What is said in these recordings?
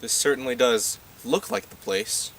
This certainly does look like the place.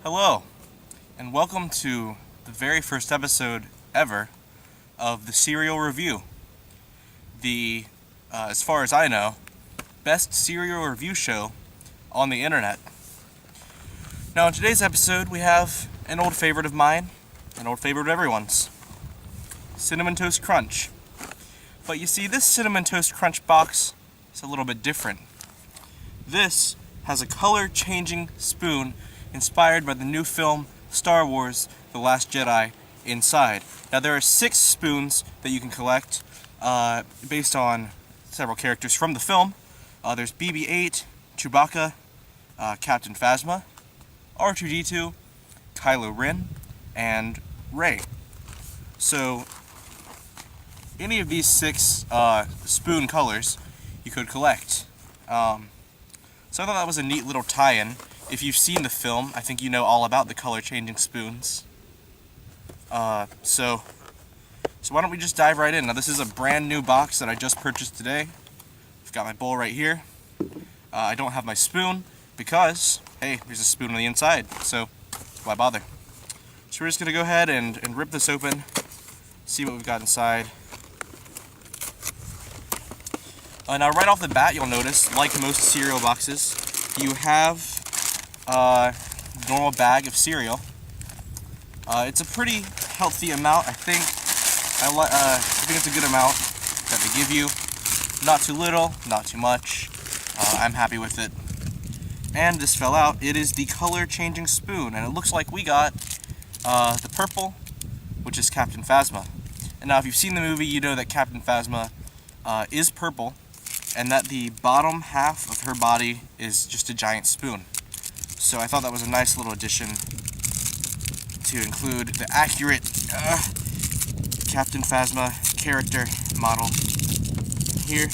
Hello, and welcome to the very first episode ever of the Serial Review, the, as far as I know, best serial review show on the internet. Now, in today's episode, we have an old favorite of mine, an old favorite of everyone's, Cinnamon Toast Crunch. But you see, this Cinnamon Toast Crunch box is a little bit different. This has a color-changing spoon inspired by the new film Star Wars: The Last Jedi inside. Now, there are 6 spoons that you can collect based on several characters from the film. There's BB-8, Chewbacca, Captain Phasma, R2-D2, Kylo Ren, and Rey. So, any of these 6 spoon colors you could collect. So I thought that was a neat little tie-in. If you've seen the film, I think you know all about the color-changing spoons. So why don't we just dive right in. Now, this is a brand new box that I just purchased today. I've got my bowl right here. I don't have my spoon because, hey, there's a spoon on the inside, so why bother? So we're just going to go ahead and rip this open, see what we've got inside. Now, right off the bat, you'll notice, like most cereal boxes, you have a normal bag of cereal. It's a pretty healthy amount, I think. I think it's a good amount that they give you. Not too little, not too much. I'm happy with it. And this fell out. It is the color-changing spoon, and it looks like we got the purple, which is Captain Phasma. And now, if you've seen the movie, you know that Captain Phasma is purple, and that the bottom half of her body is just a giant spoon. So I thought that was a nice little addition to include the accurate Captain Phasma character model here. You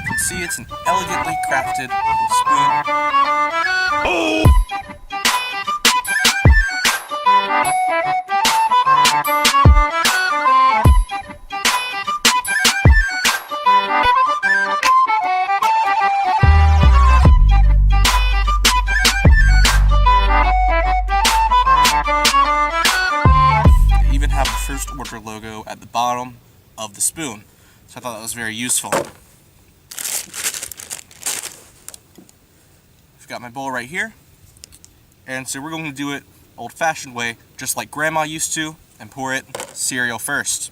can see it's an elegantly crafted spoon. Oh! Logo at the bottom. spoon. So I thought that was very useful. I've got my bowl right here. And so we're going to do it old-fashioned way, just like Grandma used to, and pour it cereal first.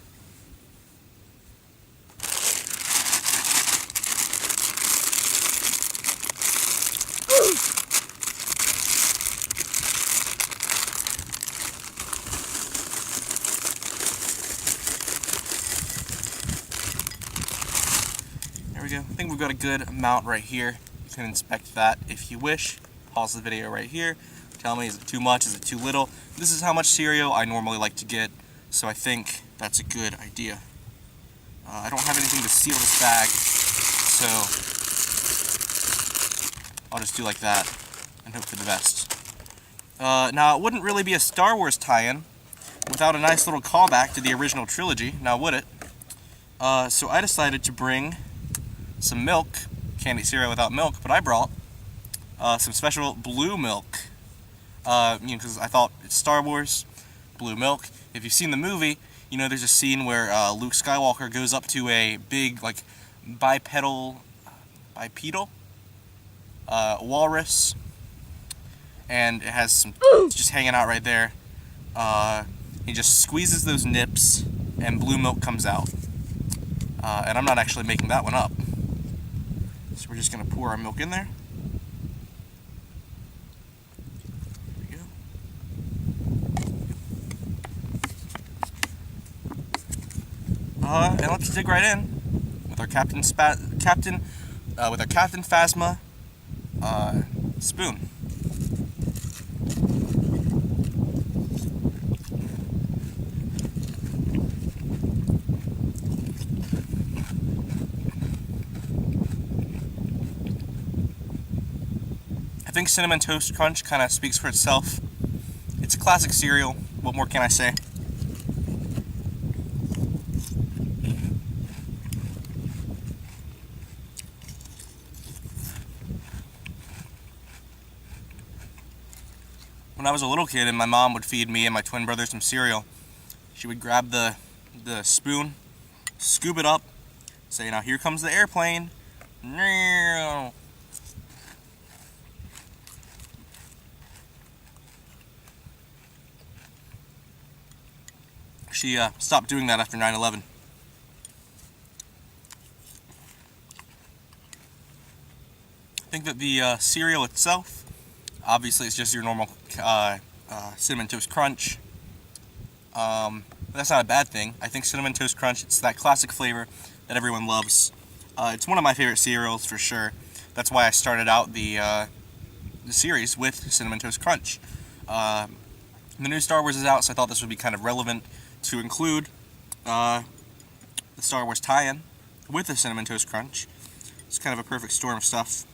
There we go. I think we've got a good amount right here. You can inspect that if you wish. Pause the video right here. Tell me, is it too much? Is it too little? This is how much cereal I normally like to get, so I think that's a good idea. I don't have anything to seal this bag, so I'll just do like that and hope for the best. Now, it wouldn't really be a Star Wars tie-in without a nice little callback to the original trilogy, now would it? So I decided to bring some milk, candy cereal without milk, but I brought some special blue milk. Because I thought it's Star Wars, blue milk. If you've seen the movie, you know there's a scene where Luke Skywalker goes up to a big, like, bipedal walrus, and it has some just hanging out right there. He just squeezes those nips, and blue milk comes out. And I'm not actually making that one up. So we're just going to pour our milk in there. And let's dig right in with our Captain Phasma spoon. I think Cinnamon Toast Crunch kind of speaks for itself. It's a classic cereal. What more can I say? When I was a little kid and my mom would feed me and my twin brother some cereal, she would grab the spoon, scoop it up, say, "Now here comes the airplane." She stopped doing that after 9/11. I think that the cereal itself, obviously, it's just your normal Cinnamon Toast Crunch. But that's not a bad thing. I think Cinnamon Toast Crunch, it's that classic flavor that everyone loves. It's one of my favorite cereals for sure. That's why I started out the series with Cinnamon Toast Crunch. The new Star Wars is out, so I thought this would be kind of relevant to include the Star Wars tie-in with the Cinnamon Toast Crunch. It's kind of a perfect storm of stuff.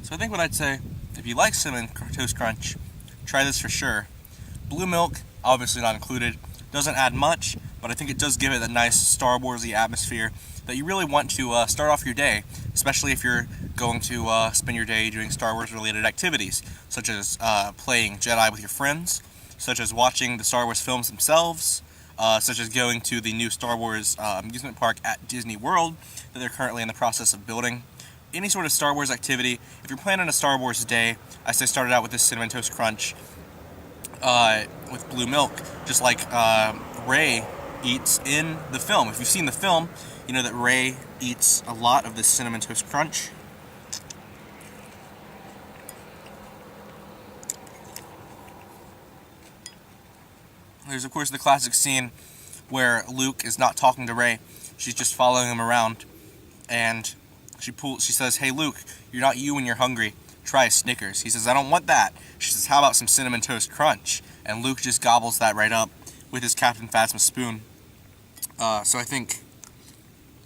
So I think what I'd say, if you like Cinnamon Toast Crunch, try this for sure. Blue milk, obviously not included, doesn't add much, but I think it does give it a nice Star Wars-y atmosphere that you really want to start off your day, especially if you're going to spend your day doing Star Wars-related activities, such as playing Jedi with your friends, such as watching the Star Wars films themselves, such as going to the new Star Wars amusement park at Disney World that they're currently in the process of building. Any sort of Star Wars activity. If you're planning a Star Wars day, I say start it out with this Cinnamon Toast Crunch with blue milk, just like Rey eats in the film. If you've seen the film, you know that Rey eats a lot of this Cinnamon Toast Crunch. There's, of course, the classic scene where Luke is not talking to Rey. She's just following him around, and she says, "Hey Luke, you're not you when you're hungry. try a Snickers. He says, I don't want that. She says, how about some Cinnamon Toast Crunch? And Luke just gobbles that right up with his Captain Phasma spoon. So I think,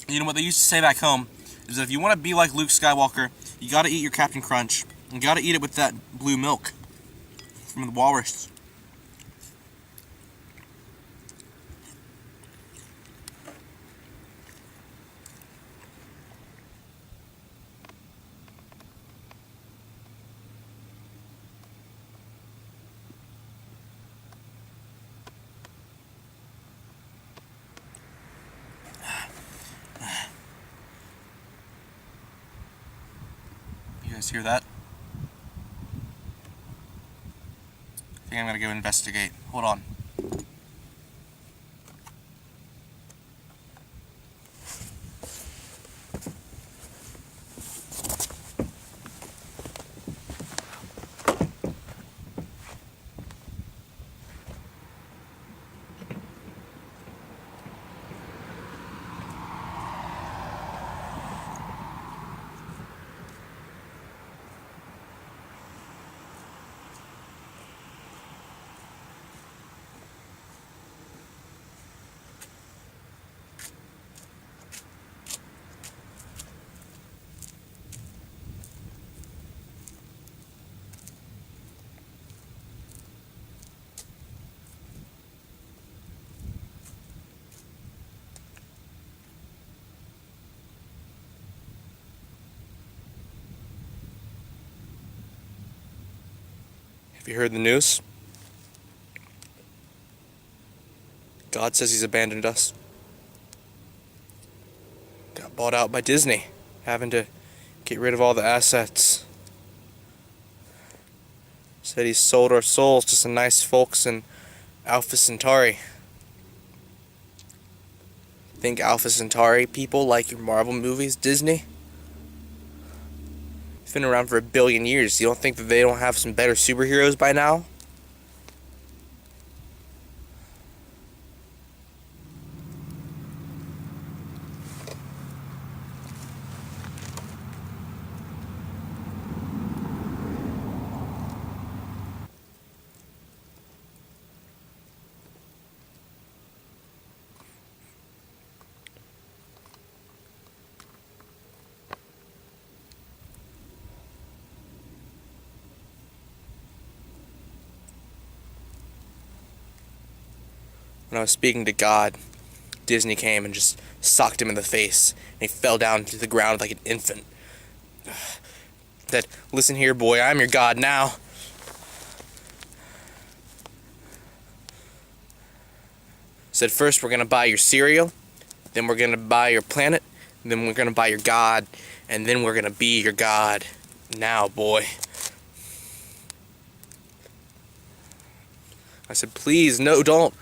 you know what they used to say back home, is that if you want to be like Luke Skywalker, you gotta eat your Captain Crunch. You gotta eat it with that blue milk from the walrus. You guys hear that? I think I'm gonna go investigate. Hold on. Have you heard the news? God says he's abandoned us. Got bought out by Disney, having to get rid of all the assets. Said he sold our souls to some nice folks in Alpha Centauri. Think Alpha Centauri people like your Marvel movies, Disney? It's been around for 1 billion years. You don't think that they don't have some better superheroes by now? When I was speaking to God, Disney came and just socked him in the face, and he fell down to the ground like an infant. Said, listen here, boy, I'm your God now. Said, first we're going to buy your cereal, then we're going to buy your planet, then we're going to buy your God, and then we're going to be your God. Now, boy. I said, please, no, don't.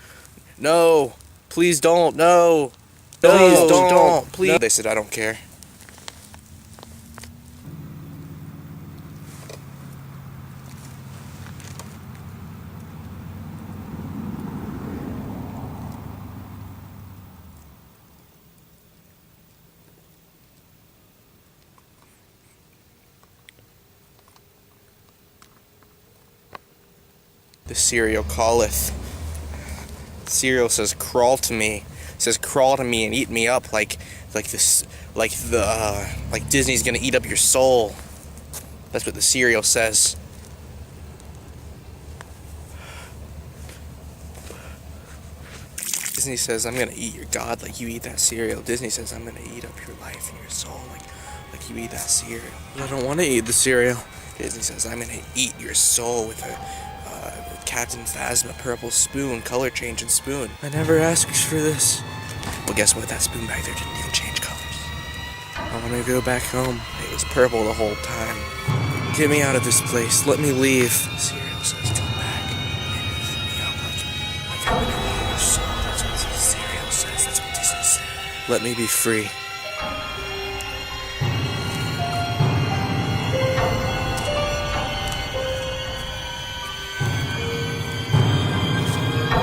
No, please don't, no. Please don't, please. No. They said, I don't care. The cereal calleth. Cereal says, crawl to me. It says, crawl to me and eat me up like Disney's gonna eat up your soul. That's what the cereal says. Disney says, I'm gonna eat your God like you eat that cereal. Disney says, I'm gonna eat up your life and your soul like you eat that cereal. But I don't want to eat the cereal. Disney says, I'm gonna eat your soul with a Captain Phasma purple spoon, color changing spoon. I never asked for this. Well, guess what? That spoon back there didn't even change colors. I want to go back home. It was purple the whole time. Get me out of this place. Let me leave. The cereal says, come back. And eat me up like I'm gonna eat your soul. That's what the cereal says. That's what Disney said. Let me be free.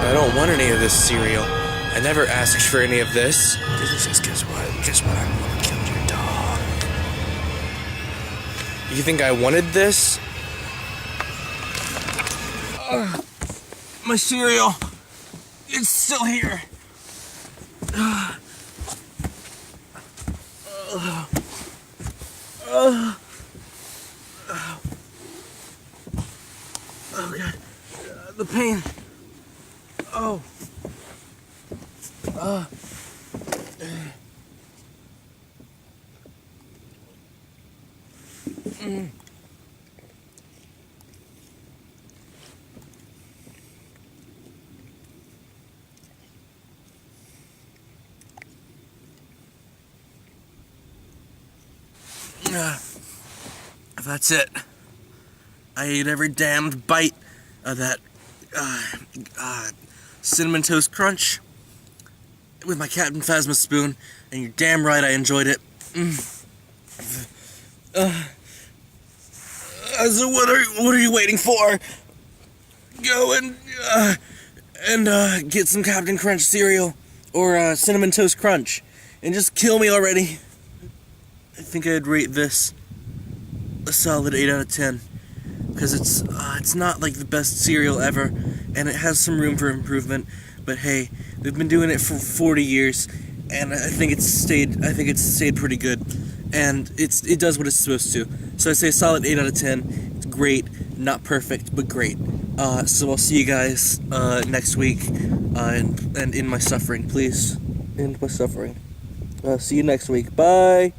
I don't want any of this cereal. I never asked for any of this. Disney says, guess what? Guess what? I'm the one who killed your dog. You think I wanted this? My cereal. It's still here. Oh God, the pain. Oh. That's it. I ate every damned bite of that Cinnamon Toast Crunch with my Captain Phasma spoon, and you're damn right I enjoyed it. So what are you waiting for? Go and get some Captain Crunch cereal or Cinnamon Toast Crunch, and just kill me already. I think I'd rate this a solid 8 out of 10, because it's not like the best cereal ever, and it has some room for improvement. But hey, they've been doing it for 40 years, and I think it's stayed pretty good, and it does what it's supposed to. So I say a solid 8 out of 10. It's great, not perfect, but great. So I'll see you guys next week, and in my suffering. Please end my suffering. See you next week. Bye.